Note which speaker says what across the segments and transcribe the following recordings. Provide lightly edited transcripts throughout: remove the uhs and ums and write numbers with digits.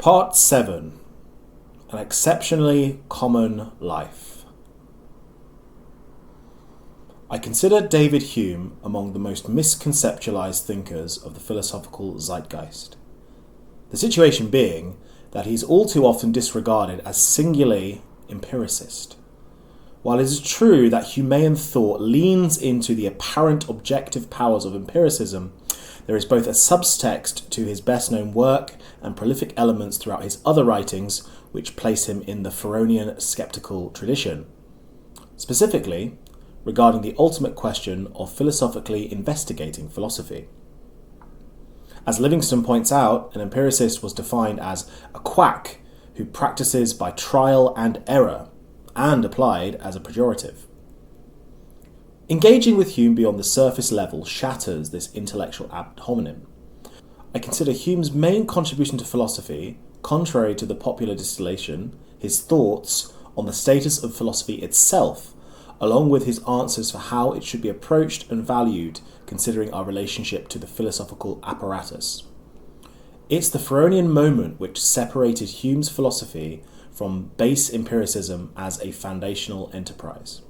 Speaker 1: Part 7. An exceptionally common life. I consider David Hume among the most misconceptualized thinkers of the philosophical zeitgeist. The situation being that he is all too often disregarded as singularly empiricist. While it is true that Humean thought leans into the apparent objective powers of empiricism, there is both a subtext to his best-known work and prolific elements throughout his other writings which place him in the Pharonean skeptical tradition. Specifically, regarding the ultimate question of philosophically investigating philosophy. As Livingstone points out, an empiricist was defined as a quack who practices by trial and error, and applied as a pejorative. Engaging with Hume beyond the surface level shatters this intellectual ad hominem. I consider Hume's main contribution to philosophy, contrary to the popular distillation, his thoughts on the status of philosophy itself, along with his answers for how it should be approached and valued considering our relationship to the philosophical apparatus. It's the Pharonean moment which separated Hume's philosophy from base empiricism as a foundational enterprise.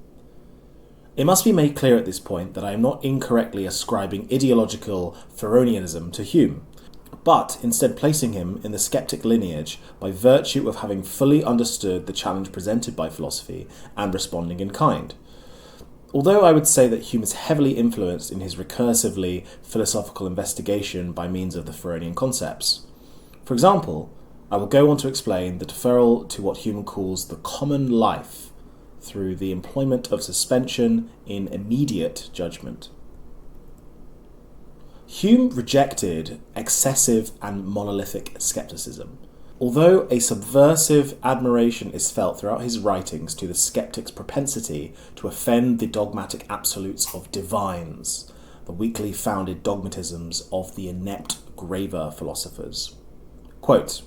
Speaker 1: It must be made clear at this point that I am not incorrectly ascribing ideological Pharoneanism to Hume, but instead placing him in the skeptic lineage by virtue of having fully understood the challenge presented by philosophy and responding in kind. Although I would say that Hume is heavily influenced in his recursively philosophical investigation by means of the Pharonean concepts. For example, I will go on to explain the deferral to what Hume calls the common life through the employment of suspension in immediate judgment. Hume rejected excessive and monolithic skepticism. Although a subversive admiration is felt throughout his writings to the skeptic's propensity to offend the dogmatic absolutes of divines, the weakly founded dogmatisms of the inept graver philosophers. Quote,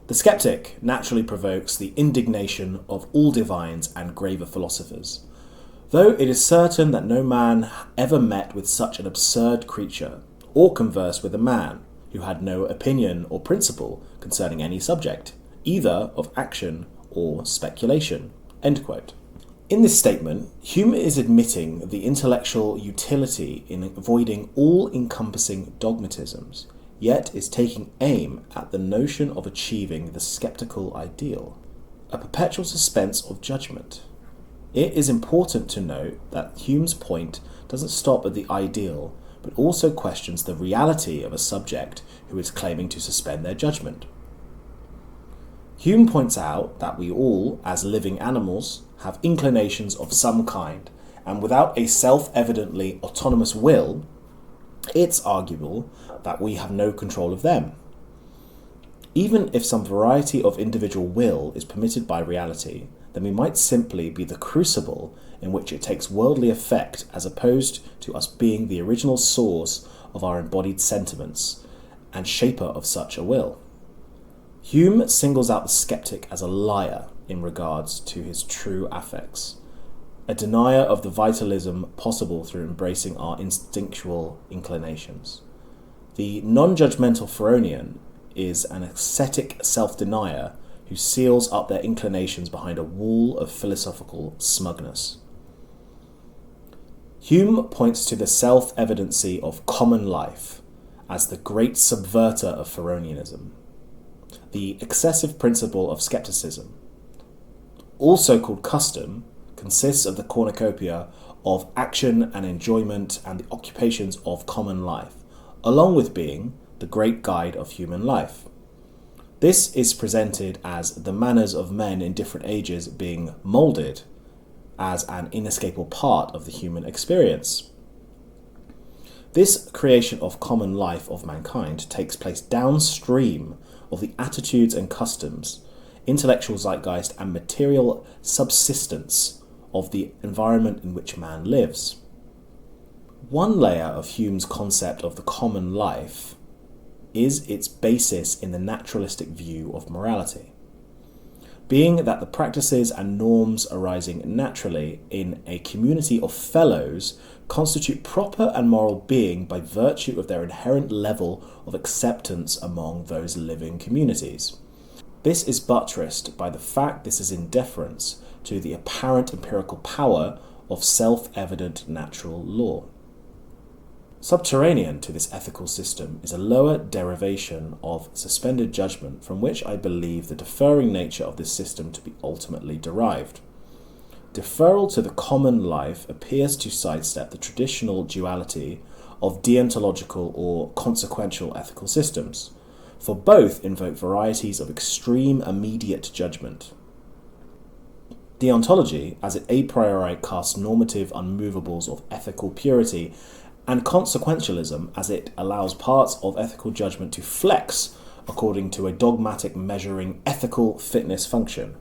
Speaker 1: "The skeptic naturally provokes the indignation of all divines and graver philosophers, though it is certain that no man ever met with such an absurd creature, or conversed with a man who had no opinion or principle concerning any subject, either of action or speculation." End quote. In this statement, Hume is admitting the intellectual utility in avoiding all-encompassing dogmatisms, yet is taking aim at the notion of achieving the skeptical ideal, a perpetual suspense of judgment. It is important to note that Hume's point doesn't stop at the ideal, but also questions the reality of a subject who is claiming to suspend their judgment. Hume points out that we all, as living animals, have inclinations of some kind, and without a self-evidently autonomous will, it's arguable that we have no control of them. Even if some variety of individual will is permitted by reality, then we might simply be the crucible in which it takes worldly effect, as opposed to us being the original source of our embodied sentiments and shaper of such a will. Hume singles out the skeptic as a liar in regards to his true affects, a denier of the vitalism possible through embracing our instinctual inclinations. The non-judgmental Pharonean is an ascetic self-denier who seals up their inclinations behind a wall of philosophical smugness. Hume points to the self-evidency of common life as the great subverter of Pharoneanism, the excessive principle of skepticism. Also called custom, consists of the cornucopia of action and enjoyment and the occupations of common life, along with being the great guide of human life. This is presented as the manners of men in different ages being moulded as an inescapable part of the human experience. This creation of common life of mankind takes place downstream of the attitudes and customs, intellectual zeitgeist and material subsistence of the environment in which man lives. One layer of Hume's concept of the common life is its basis in the naturalistic view of morality, being that the practices and norms arising naturally in a community of fellows constitute proper and moral being by virtue of their inherent level of acceptance among those living communities. This is buttressed by the fact this is in deference to the apparent empirical power of self-evident natural law. Subterranean to this ethical system is a lower derivation of suspended judgment from which I believe the deferring nature of this system to be ultimately derived. Deferral to the common life appears to sidestep the traditional duality of deontological or consequential ethical systems, for both invoke varieties of extreme immediate judgment. Deontology, as it a priori casts normative unmovables of ethical purity, and consequentialism, as it allows parts of ethical judgment to flex according to a dogmatic measuring ethical fitness function.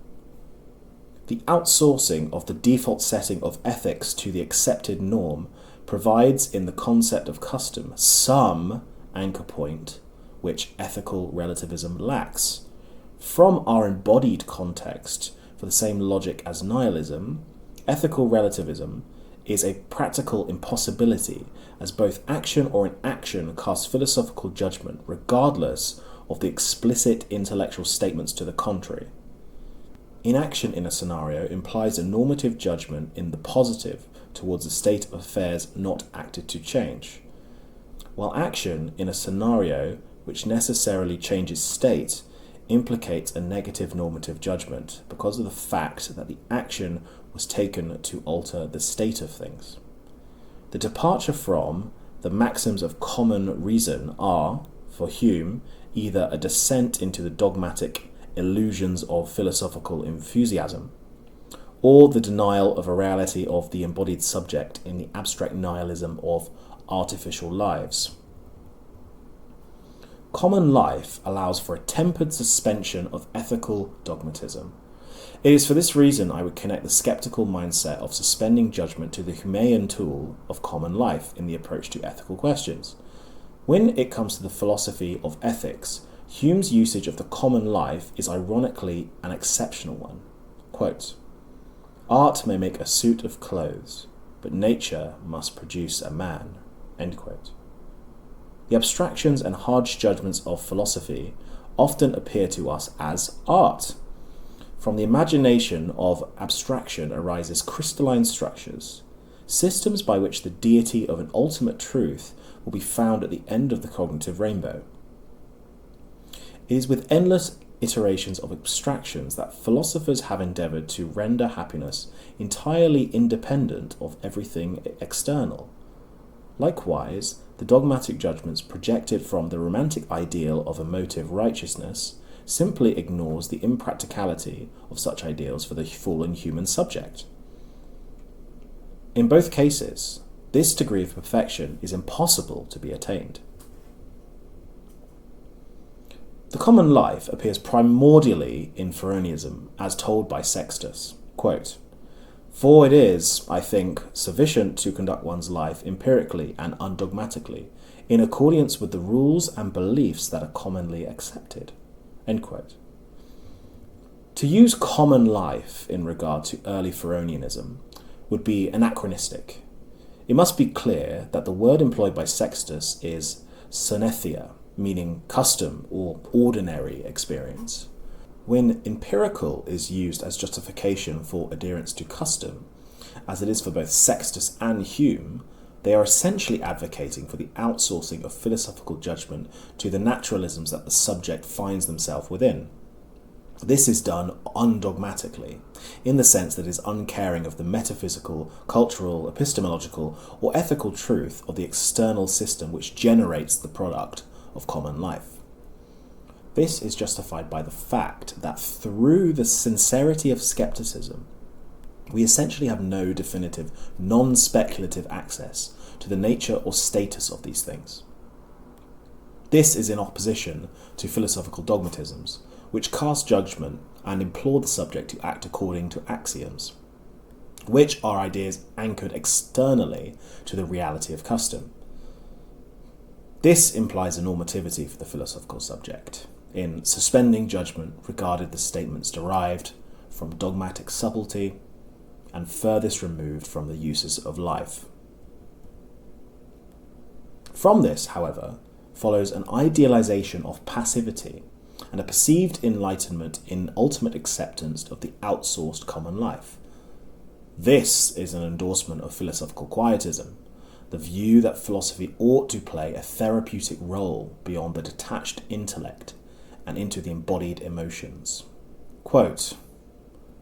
Speaker 1: The outsourcing of the default setting of ethics to the accepted norm provides in the concept of custom some anchor point which ethical relativism lacks. From our embodied context, for the same logic as nihilism, ethical relativism is a practical impossibility, as both action or inaction casts philosophical judgment regardless of the explicit intellectual statements to the contrary. Inaction in a scenario implies a normative judgment in the positive towards a state of affairs not acted to change, while action in a scenario which necessarily changes state implicates a negative normative judgment because of the fact that the action was taken to alter the state of things. The departure from the maxims of common reason are, for Hume, either a descent into the dogmatic illusions of philosophical enthusiasm, or the denial of a reality of the embodied subject in the abstract nihilism of artificial lives. Common life allows for a tempered suspension of ethical dogmatism. It is for this reason I would connect the skeptical mindset of suspending judgment to the Humean tool of common life in the approach to ethical questions. When it comes to the philosophy of ethics, Hume's usage of the common life is ironically an exceptional one. Quote, "Art may make a suit of clothes, but nature must produce a man." End quote. The abstractions and harsh judgments of philosophy often appear to us as art. From the imagination of abstraction arises crystalline structures, systems by which the deity of an ultimate truth will be found at the end of the cognitive rainbow. It is with endless iterations of abstractions that philosophers have endeavoured to render happiness entirely independent of everything external. Likewise, the dogmatic judgments projected from the romantic ideal of emotive righteousness simply ignores the impracticality of such ideals for the fallen human subject. In both cases, this degree of perfection is impossible to be attained. The common life appears primordially in Pharaonism, as told by Sextus. Quote, "For it is, I think, sufficient to conduct one's life empirically and undogmatically, in accordance with the rules and beliefs that are commonly accepted." End quote. To use common life in regard to early Pharaonianism would be anachronistic. It must be clear that the word employed by Sextus is synethia, meaning custom or ordinary experience. When empirical is used as justification for adherence to custom, as it is for both Sextus and Hume, they are essentially advocating for the outsourcing of philosophical judgment to the naturalisms that the subject finds themselves within. This is done undogmatically, in the sense that it is uncaring of the metaphysical, cultural, epistemological, or ethical truth of the external system which generates the product of common life. This is justified by the fact that through the sincerity of skepticism, we essentially have no definitive, non-speculative access to the nature or status of these things. This is in opposition to philosophical dogmatisms, which cast judgment and implore the subject to act according to axioms, which are ideas anchored externally to the reality of custom. This implies a normativity for the philosophical subject, in suspending judgment regarded the statements derived from dogmatic subtlety and furthest removed from the uses of life. From this, however, follows an idealization of passivity, and a perceived enlightenment in ultimate acceptance of the outsourced common life. This is an endorsement of philosophical quietism, the view that philosophy ought to play a therapeutic role beyond the detached intellect and into the embodied emotions. Quote,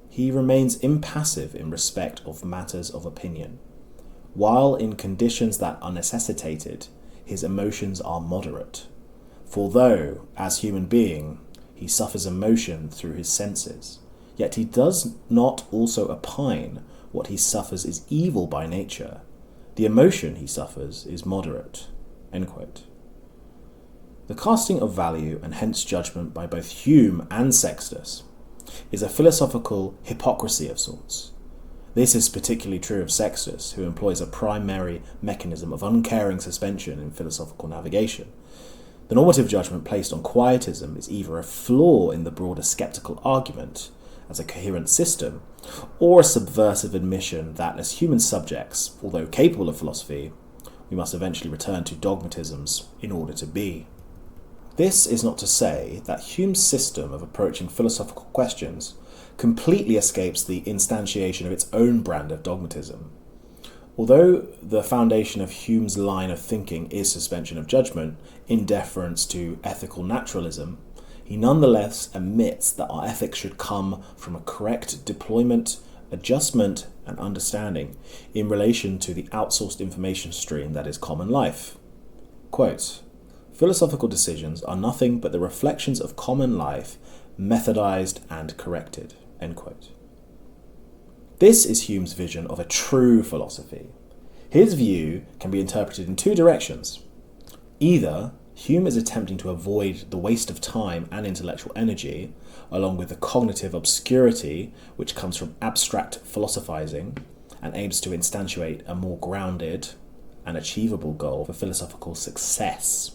Speaker 1: "He remains impassive in respect of matters of opinion, while in conditions that are necessitated, his emotions are moderate. For though, as human being, he suffers emotion through his senses, yet he does not also opine what he suffers is evil by nature. The emotion he suffers is moderate." End quote. The casting of value and hence judgment by both Hume and Sextus is a philosophical hypocrisy of sorts. This is particularly true of Sextus, who employs a primary mechanism of uncaring suspension in philosophical navigation. The normative judgment placed on quietism is either a flaw in the broader sceptical argument as a coherent system, or a subversive admission that as human subjects, although capable of philosophy, we must eventually return to dogmatisms in order to be. This is not to say that Hume's system of approaching philosophical questions completely escapes the instantiation of its own brand of dogmatism. Although the foundation of Hume's line of thinking is suspension of judgment in deference to ethical naturalism, he nonetheless admits that our ethics should come from a correct deployment, adjustment, and understanding in relation to the outsourced information stream that is common life. Quote, "Philosophical decisions are nothing but the reflections of common life, methodized and corrected." End quote. This is Hume's vision of a true philosophy. His view can be interpreted in two directions. Either Hume is attempting to avoid the waste of time and intellectual energy, along with the cognitive obscurity which comes from abstract philosophizing, and aims to instantiate a more grounded and achievable goal for philosophical success.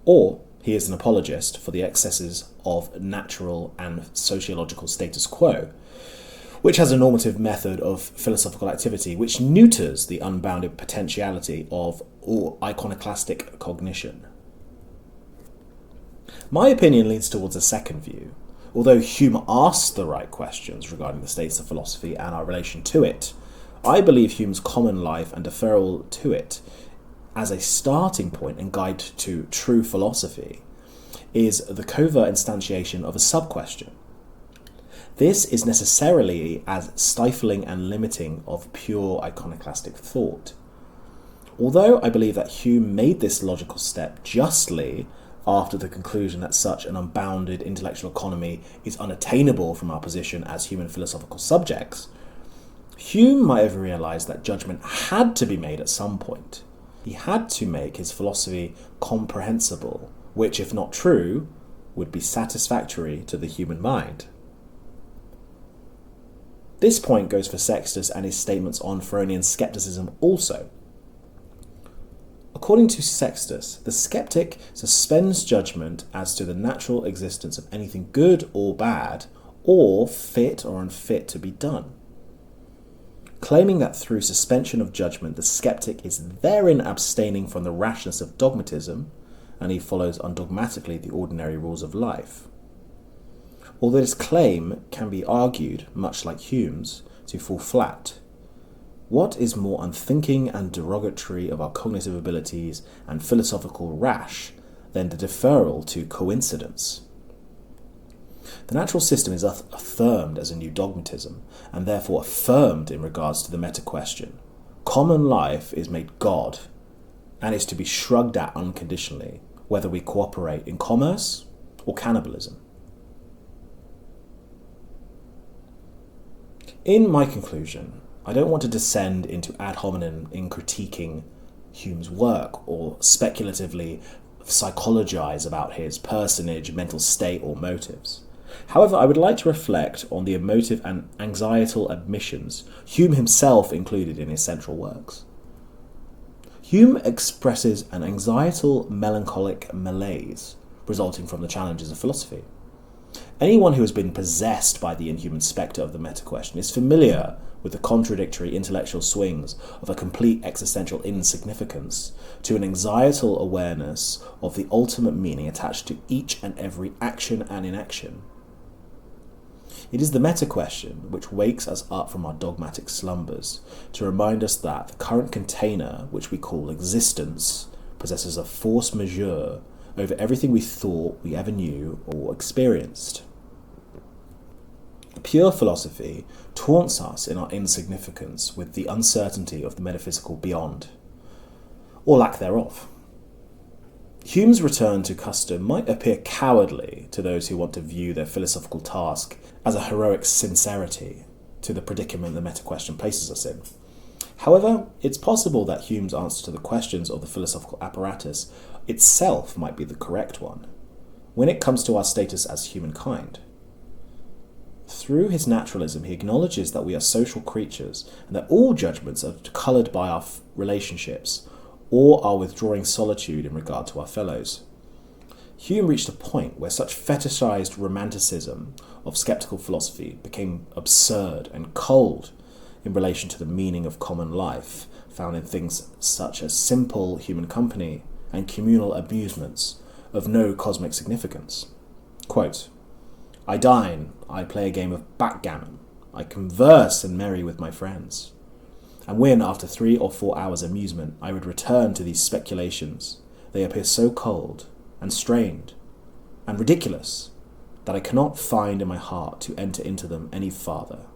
Speaker 1: Or he is an apologist for the excesses of natural and sociological status quo, which has a normative method of philosophical activity which neuters the unbounded potentiality of iconoclastic cognition. My opinion leans towards a second view. Although Hume asked the right questions regarding the status of philosophy and our relation to it, I believe Hume's common life and deferral to it as a starting point and guide to true philosophy is the covert instantiation of a sub-question. This is necessarily as stifling and limiting of pure iconoclastic thought. Although I believe that Hume made this logical step justly after the conclusion that such an unbounded intellectual economy is unattainable from our position as human philosophical subjects, Hume might have realized that judgment had to be made at some point. He had to make his philosophy comprehensible, which, if not true, would be satisfactory to the human mind. This point goes for Sextus and his statements on Pharaonian skepticism also. According to Sextus, the skeptic suspends judgment as to the natural existence of anything good or bad, or fit or unfit to be done, claiming that through suspension of judgment the skeptic is therein abstaining from the rashness of dogmatism, and he follows undogmatically the ordinary rules of life. Although this claim can be argued, much like Hume's, to fall flat. What is more unthinking and derogatory of our cognitive abilities and philosophical rash than the deferral to coincidence? The natural system is affirmed as a new dogmatism, and therefore affirmed in regards to the meta-question. Common life is made God, and is to be shrugged at unconditionally, whether we cooperate in commerce or cannibalism. In my conclusion, I don't want to descend into ad hominem in critiquing Hume's work or speculatively psychologize about his personage, mental state, or motives. However, I would like to reflect on the emotive and anxietal admissions Hume himself included in his central works. Hume expresses an anxietal, melancholic malaise resulting from the challenges of philosophy. Anyone who has been possessed by the inhuman spectre of the meta-question is familiar with the contradictory intellectual swings of a complete existential insignificance to an anxietal awareness of the ultimate meaning attached to each and every action and inaction. It is the meta-question which wakes us up from our dogmatic slumbers to remind us that the current container, which we call existence, possesses a force majeure over everything we thought we ever knew or experienced. Pure philosophy taunts us in our insignificance with the uncertainty of the metaphysical beyond, or lack thereof. Hume's return to custom might appear cowardly to those who want to view their philosophical task as a heroic sincerity to the predicament the meta-question places us in. However, it's possible that Hume's answer to the questions of the philosophical apparatus itself might be the correct one, when it comes to our status as humankind. Through his naturalism, he acknowledges that we are social creatures and that all judgments are coloured by our relationships or our withdrawing solitude in regard to our fellows. Hume reached a point where such fetishized romanticism of skeptical philosophy became absurd and cold in relation to the meaning of common life, found in things such as simple human company and communal amusements of no cosmic significance. Quote, "I dine, I play a game of backgammon, I converse and merry with my friends. And when, after 3 or 4 hours' amusement, I would return to these speculations, they appear so cold and strained and ridiculous that I cannot find in my heart to enter into them any farther."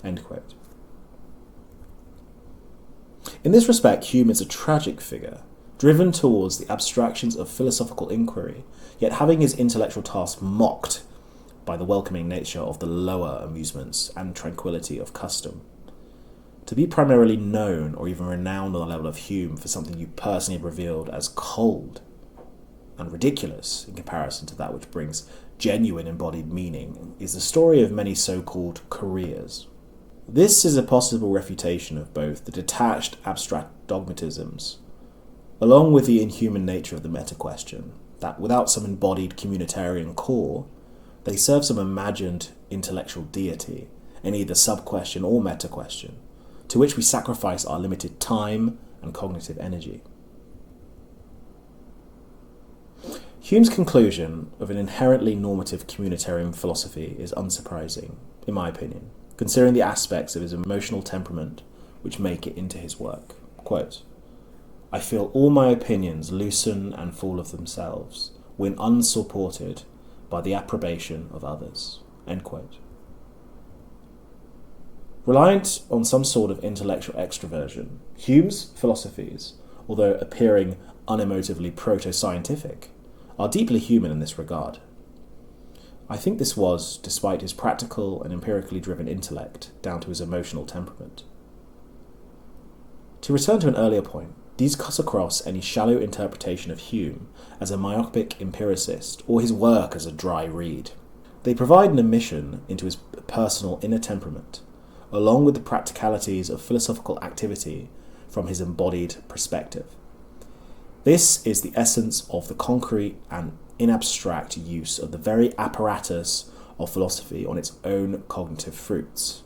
Speaker 1: End quote. In this respect, Hume is a tragic figure, driven towards the abstractions of philosophical inquiry, yet having his intellectual task mocked by the welcoming nature of the lower amusements and tranquility of custom. To be primarily known or even renowned on the level of Hume for something you personally have revealed as cold and ridiculous in comparison to that which brings genuine embodied meaning is the story of many so-called careers. This is a possible refutation of both the detached abstract dogmatisms, along with the inhuman nature of the meta-question, that without some embodied communitarian core, they serve some imagined intellectual deity in either sub-question or meta-question, to which we sacrifice our limited time and cognitive energy. Hume's conclusion of an inherently normative communitarian philosophy is unsurprising, in my opinion, considering the aspects of his emotional temperament which make it into his work. Quote, "I feel all my opinions loosen and fall of themselves when unsupported by the approbation of others." End quote. Reliant on some sort of intellectual extroversion, Hume's philosophies, although appearing unemotively proto-scientific, are deeply human in this regard. I think this was, despite his practical and empirically driven intellect, down to his emotional temperament. To return to an earlier point, these cut across any shallow interpretation of Hume as a myopic empiricist or his work as a dry read. They provide an admission into his personal inner temperament, along with the practicalities of philosophical activity from his embodied perspective. This is the essence of the concrete and inabstract use of the very apparatus of philosophy on its own cognitive fruits.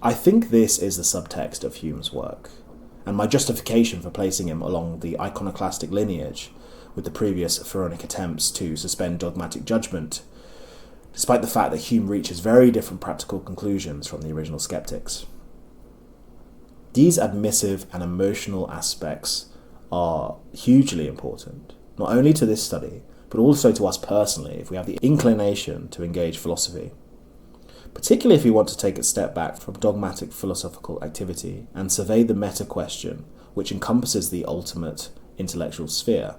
Speaker 1: I think this is the subtext of Hume's work, and my justification for placing him along the iconoclastic lineage with the previous pharaonic attempts to suspend dogmatic judgment, despite the fact that Hume reaches very different practical conclusions from the original skeptics. These admissive and emotional aspects are hugely important, not only to this study, but also to us personally if we have the inclination to engage philosophy, particularly if we want to take a step back from dogmatic philosophical activity and survey the meta-question, which encompasses the ultimate intellectual sphere.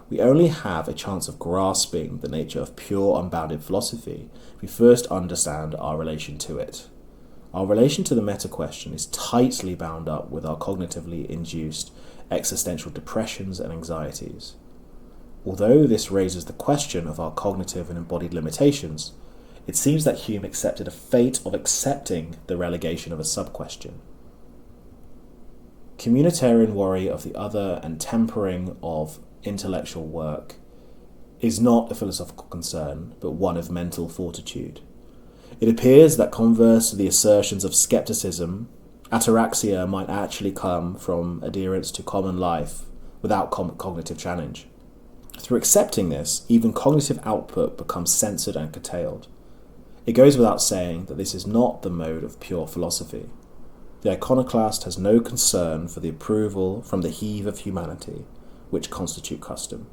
Speaker 1: We only have a chance of grasping the nature of pure unbounded philosophy if we first understand our relation to it. Our relation to the meta-question is tightly bound up with our cognitively induced existential depressions and anxieties. Although this raises the question of our cognitive and embodied limitations, it seems that Hume accepted a fate of accepting the relegation of a sub-question. Communitarian worry of the other and tempering of intellectual work is not a philosophical concern, but one of mental fortitude. It appears that converse to the assertions of skepticism, ataraxia might actually come from adherence to common life without cognitive challenge. Through accepting this, even cognitive output becomes censored and curtailed. It goes without saying that this is not the mode of pure philosophy. The iconoclast has no concern for the approval from the heave of humanity, which constitute custom.